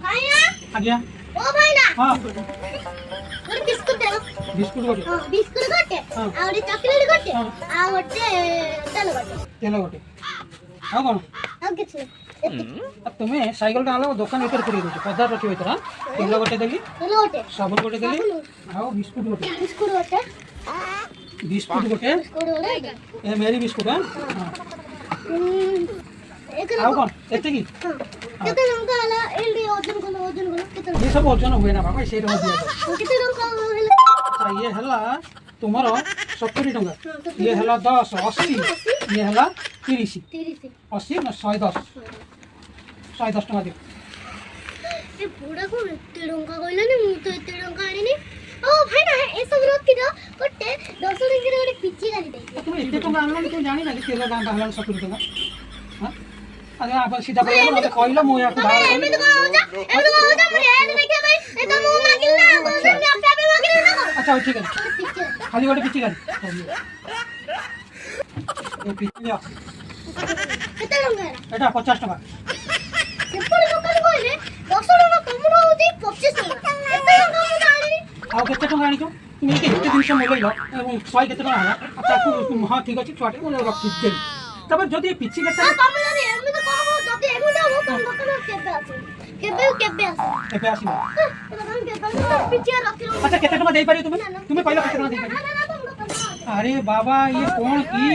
भाईया आज्ञा ओ भाईना हां गोटे बिस्कुट दे बिस्कुट गोटे हां बिस्कुट गोटे हाँ। आ गोटे चॉकलेट गोटे हाँ। आ गोटे तेल तेल गोटे गोटे आ कोन आ किछ तुम्हें साइकिल टा आलो दुकान भीतर पूरी दो पदार रखी भीतर तेल गोटे देली तेल गोटे साबुन गोटे देली आ बिस्कुट गोटे बिस्कुट गोटे बिस्कुट गोटे बिस्कुट गोटे ए मेरी बिस्कुट हां एक आ कोन एते की केते लंका आला एल्डी ओजन को केते ये सब ओजन हुए ना बाबा सेटा दिया केते लंका अच्छा ये हला तुम्हारो 70 टंका ये हला 10 80 ये हला 30 30 80 ना 110 टंका दे ए बुढ़ा को एते लंका कहला नि मु तो एते लंका आनी नि ओ भाई ना ए सब रखी दो गोटे 10 टंका गोटे पिची गाली दे तुम एते टंका आनला तू जानी ना कि तेल दाम हला 70 टंका हां अरे आप सीधा बोल मते कहलो मु यार एमे तो कहू जा मु याद देखे भाई ए तो मु मागिल ना गोसन आपे आपे मागिल ना को अच्छा ठीक है खाली गोटे पिची गाली ये पिची लिया केते लंका है एटा 50 टंका सेपड़ दुकान कहले 10 टंका तुमरो होती 25 टंका एते लंका मु आनी आ केते टंका आनी छ तुम एते दिन से मोबाइल एवं 100 केते टंका हला अच्छा हां ठीक अछि छुआटे मोले रखि दे तब जदी पिची केते तमे जदी एमे तो कहबो जदी एमे जाबो तुम दुकान केबे आसे एबे आसी दुकान केबे पिची रखी लो अच्छा केते टंका दे पारी तुम्हें कहलो केते टंका दे पारी ना तुम दुकान अरे बाबा ये कौन की